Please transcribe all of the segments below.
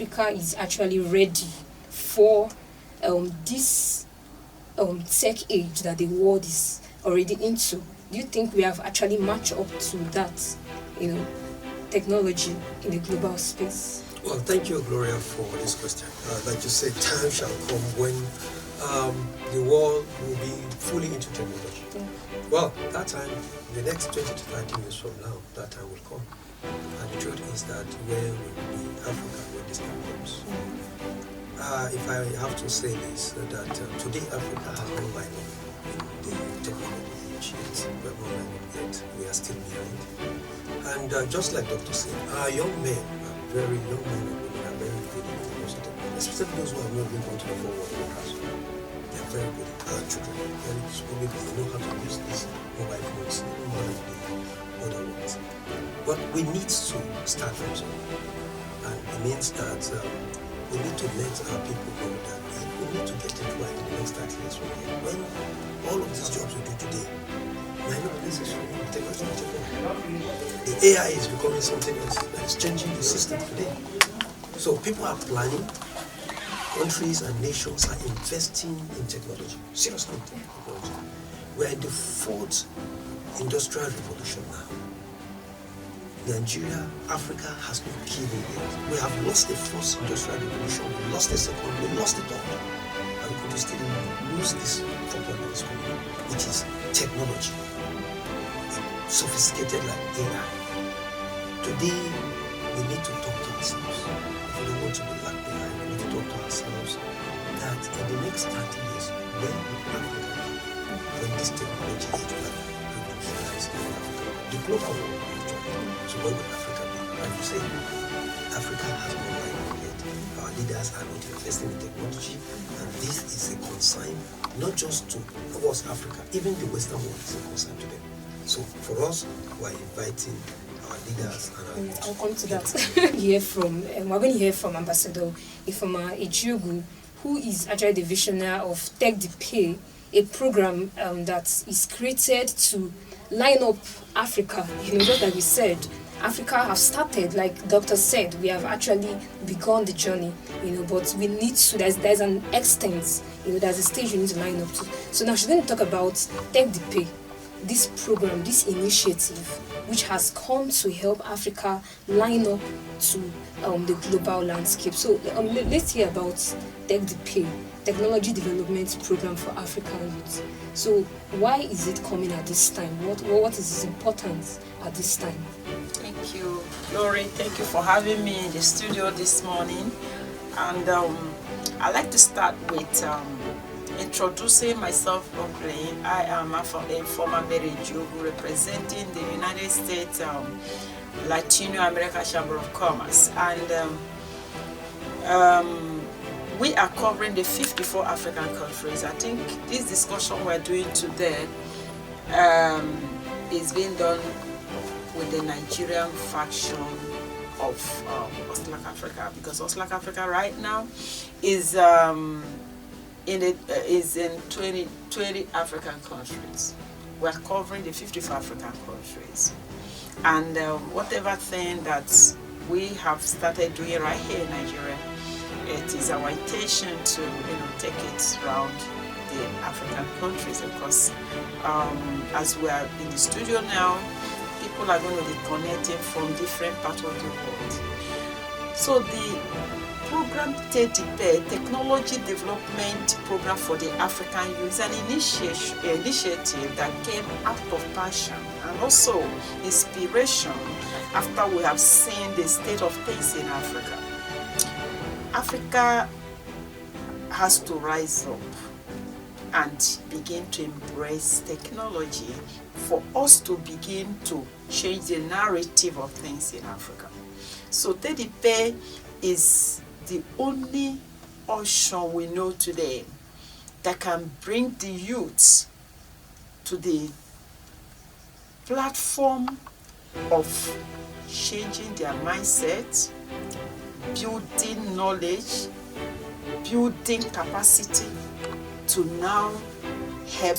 Africa is actually ready for this tech age that the world is already into? Do you think we have actually matched up to that, technology in the global space? Well, thank you, Gloria, for this question. Like you said, time shall come when the world will be fully into technology. Yeah. Well, that time, the next 20 to 30 years from now, that time will come. And the truth is that where will be Africa when this time comes? If I have to say this, that today Africa has no line up in the technology age yet. We have no line up yet. We are still behind. And just like Dr. said, our young men, very young men and women, are very good in technology, especially those who have not been going to the forward workers. They are very good. Our children, very small people, they know how to use these mobile phones, even more than the other ones. But we need to start from somewhere. And it means that we need to let our people know that we need to get it right in the next 30 years from here. When all of these jobs we do today might not be necessary in technology. The AI is becoming something else that is changing the system today. So people are planning, countries and nations are investing in technology, seriously in technology. We're in the fourth industrial revolution now. Nigeria, Africa has not given yet. We have lost the first industrial revolution, we lost the second, we lost the third. And we could still lose this fourth one that is coming, which is technology. Sophisticated like AI. Today, we need to talk to ourselves. If we don't want to be left behind, we need to talk to ourselves that in the next 30 years, where will Africa be when this technology age will have revolutionized Africa? The global world, actually. So where will Africa be? Like you say, Africa has no line up yet. Our leaders are not investing in technology, and this is a concern not just to us, Africa, even the Western world is a concern to them. So for us, we're inviting our leaders and our youth. I'll come to that. We're going to hear from Ambassador Ifeoma Ejiogu, who is actually the visionary of Tech the Pay, a program that is created to line up Africa. Just like we said, Africa has started, like Doctor said, we have actually begun the journey, but we need to, there's an extent, there's a stage we need to line up to. So now she's going to talk about Tech the Pay, this program, this initiative, which has come to help Africa line up to the global landscape. So let's hear about Tech the Pay, Technology Development Program for African Youth. So why is it coming at this time? What is its importance at this time? Thank you, Lori. Thank you for having me in the studio this morning. And I'd like to start with introducing myself properly. I am a former Ejiogu representing the United States Latino America Chamber of Commerce, and we are covering the 54 African countries. I think this discussion we're doing today is being done with the Nigerian faction of USLACC Africa, because USLACC Africa right now is in 20 African countries. We're covering the 54 African countries, and whatever thing that we have started doing right here in Nigeria, it is our intention to take it around the African countries. Of course, as we are in the studio now, people are going to be connecting from different parts of the world. So the program TTP, Technology Development Program for the African Youth, is an initiative that came out of passion and also inspiration after we have seen the state of things in Africa. Africa has to rise up and begin to embrace technology for us to begin to change the narrative of things in Africa. So TTP is the only option we know today that can bring the youth to the platform of changing their mindset, building knowledge, building capacity to now help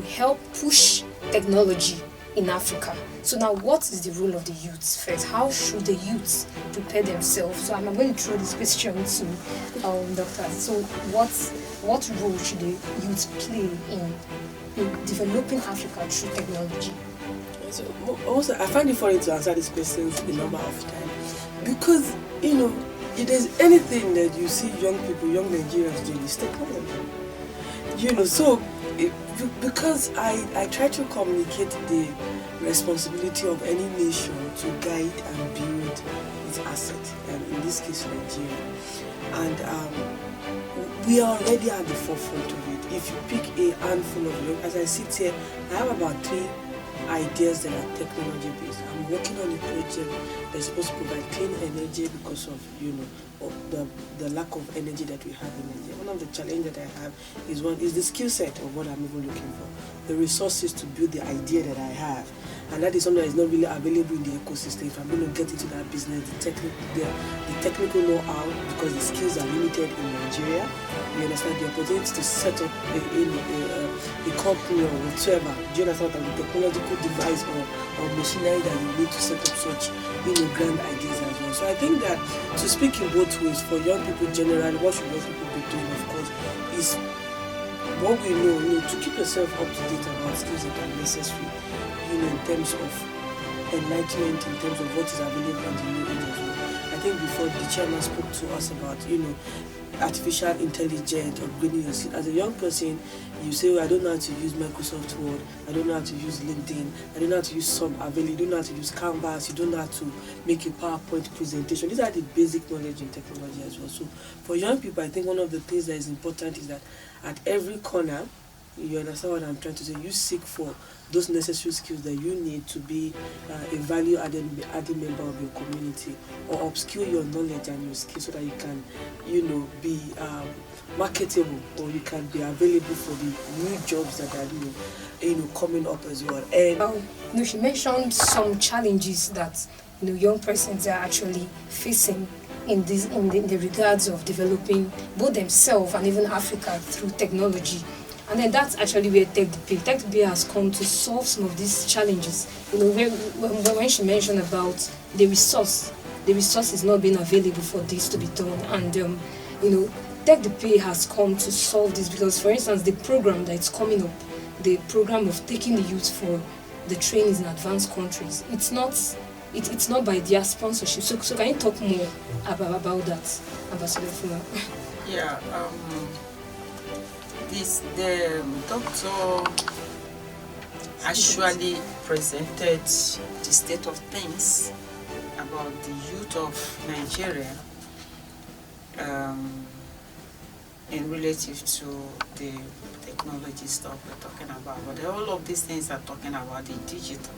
help push technology in Africa. So now, what is the role of the youth first? How should the youth prepare themselves? So I'm going to throw this question to Doctor. So what role should the youth play in developing Africa through technology? So also, I find it funny to answer these questions a number of times because, you know, if there's anything that you see young people, young Nigerians doing, it's technology. You know, so because I try to communicate the responsibility of any nation to guide and build its asset, and in this case Nigeria, and we are already at the forefront of it. If you pick a handful of young, as I sit here, I have about 3 ideas that are technology based. I'm working on a project that's supposed to provide clean energy because of, you know, of the lack of energy that we have in Nigeria. One of the challenges that I have is the skill set of what I'm even looking for, the resources to build the idea that I have, and that is something that is not really available in the ecosystem. If I'm going to get into that business, the technical know-how, because the skills are limited in Nigeria, you understand, the opportunity to set up a company or whatever, do you understand, the technological device or machinery that you need to set up such, you know, grand ideas as well. So I think that to speak in both ways, for young people generally, what should young people be doing, of course, is what we know, you know, to keep yourself up to date about skills that are necessary, you know, in terms of enlightenment, in terms of what is available in the new age as well. I think before the chairman spoke to us about, you know, artificial intelligence, upgrading your skill. As a young person, you say, well, I don't know how to use Microsoft Word, I don't know how to use LinkedIn, I don't know how to use Avail, you don't know how to use Canvas, you don't know how to make a PowerPoint presentation. These are the basic knowledge in technology as well. So for young people, I think one of the things that is important is that at every corner, you understand what I'm trying to say, you seek for those necessary skills that you need to be a value-added member of your community, or upskill your knowledge and your skills so that you can, you know, be marketable, or you can be available for the new jobs that are, you know, coming up as well. And you know, she mentioned some challenges that, you know, young persons are actually facing in the regards of developing both themselves and even Africa through technology. And then that's actually where TechDP has come to solve some of these challenges. You know, when she mentioned about the resource is not being available for this to be done, and you know, TechDP has come to solve this because, for instance, the program that's coming up, the program of taking the youth for the trainings in advanced countries, it's not by their sponsorship. So can you talk more about that, Ambassador Fuma? Yeah. The doctor actually presented the state of things about the youth of Nigeria in relative to the technology stuff we're talking about. But all of these things are talking about the digital.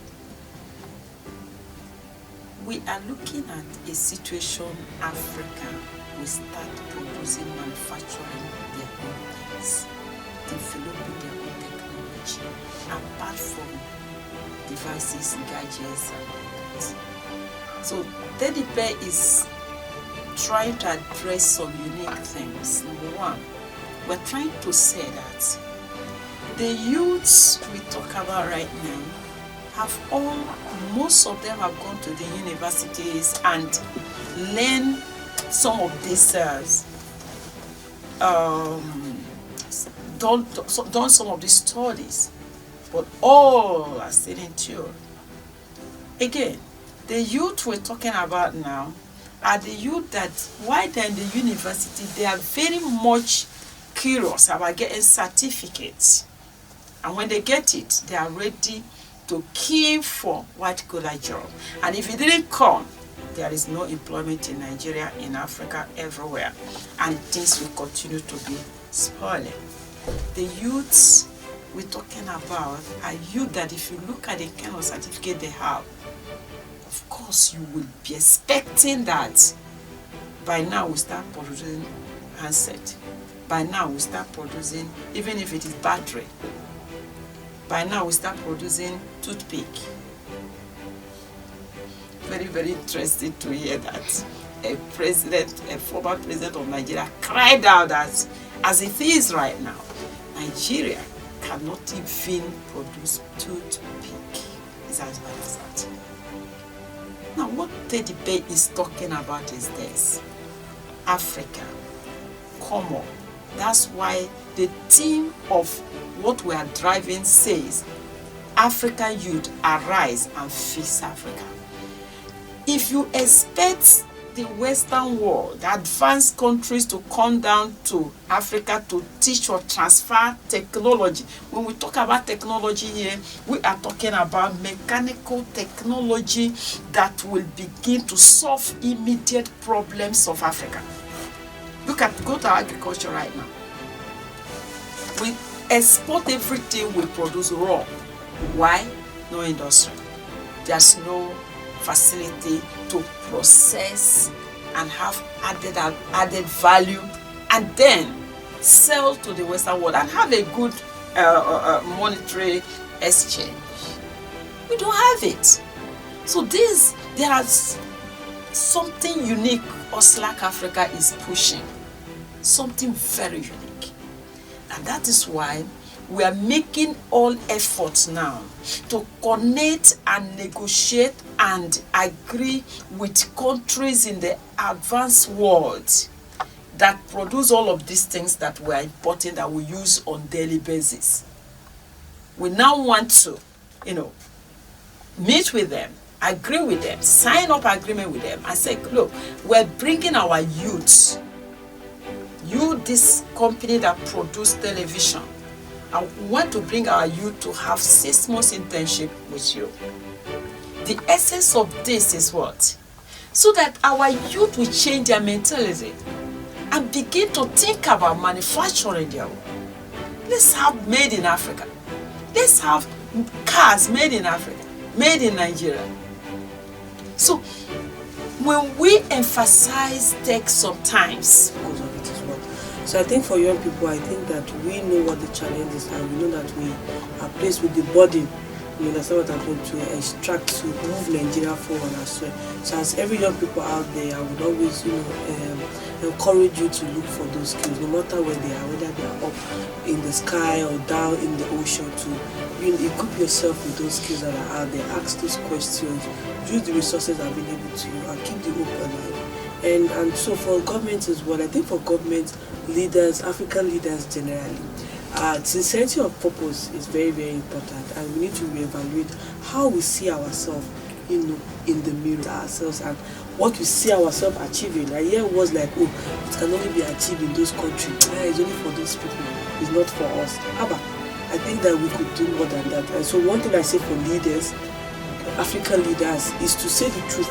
We are looking at a situation Africa will start producing, manufacturing their own things, developing their own technology, apart from devices, gadgets, and all that. So TechDP is trying to address some unique things. Number one, we're trying to say that the youths we talk about right now most of them have gone to the universities and learned some of these done some of these studies, but all are still in theory. Again, the youth we're talking about now are the youth that, while they're in the university, they are very much curious about getting certificates. And when they get it, they are ready to kill for white-collar job. And if it didn't come, there is no employment in Nigeria, in Africa, everywhere. And things will continue to be spoiling. The youths we're talking about are youth that, if you look at the kind of certificate they have, of course you will be expecting that by now we start producing handset. By now we start producing, even if it is battery, by now we start producing toothpick. Very, very interesting to hear that a former president of Nigeria cried out that as it is right now, Nigeria cannot even produce toothpick. He is as bad as that. Now, what the debate is talking about is this: Africa, come on. That's why the theme of what we are driving says, African youth, arise and fix Africa. If you expect the Western world, the advanced countries, to come down to Africa to teach or transfer technology. When we talk about technology here, we are talking about mechanical technology that will begin to solve immediate problems of Africa. Go to agriculture right now. We export everything we produce raw. Why? No industry. There's no facility to process and have added value, and then sell to the Western world and have a good monetary exchange. We don't have it. So there's something unique USLACC Africa is pushing, something very unique, and that is why we are making all efforts now to connect and negotiate and agree with countries in the advanced world that produce all of these things that we are importing, that we use on daily basis. We now want to, meet with them, agree with them, sign up agreement with them, and say, look, we're bringing our youths, this company that produce television, I want to bring our youth to have 6 months internship with you. The essence of this is what? So that our youth will change their mentality and begin to think about manufacturing their own. Let's have made in Africa. Let's have cars made in Africa, made in Nigeria. So when we emphasize tech sometimes, because of it as well. So I think for young people, I think that we know what the challenge is, and we know that we are placed with the burden. You understand what I'm going to extract to move Nigeria forward as well. So as every young people out there, I would always, encourage you to look for those skills, no matter where they are, whether they are up in the sky or down in the ocean, to equip yourself with those skills that are out there. Ask those questions, use the resources available to you, and keep the hope alive. And so for government as well, I think for government leaders, African leaders generally, sincerity of purpose is very, very important, and we need to reevaluate how we see ourselves, in the mirror ourselves, and what we see ourselves achieving. I hear words like, oh, it can only be achieved in those countries. It's only for those people. It's not for us. I think that we could do more than that. And so one thing I say for leaders, African leaders, is to say the truth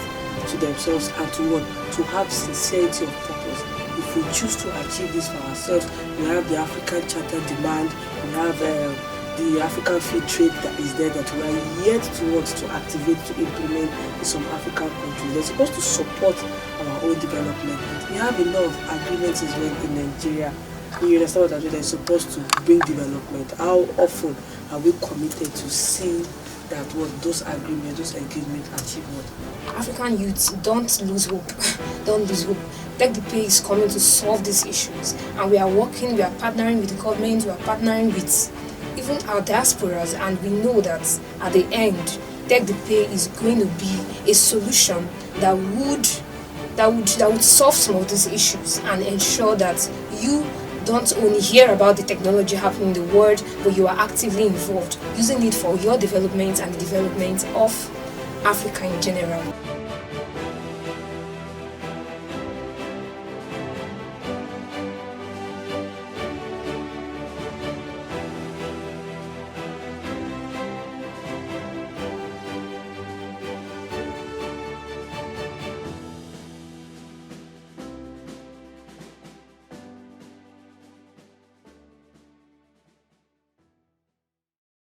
to themselves and to have sincerity of purpose. If we choose to achieve this for ourselves, we have the African Charter demand, we have the African Free Trade that is there, that we are yet to activate, to implement in some African countries. They're supposed to support our own development. We have a lot of agreements as well in Nigeria. You understand what they're supposed to bring development. How often are we committed to see that those agreements, those engagements achieve what? African youths, don't lose hope. Don't lose hope. Tech the Pay is coming to solve these issues, and we are working, we are partnering with the government, we are partnering with even our diasporas, and we know that at the end, Tech the Pay is going to be a solution that would solve some of these issues and ensure that you don't only hear about the technology happening in the world, but you are actively involved, using it for your development and the development of Africa in general.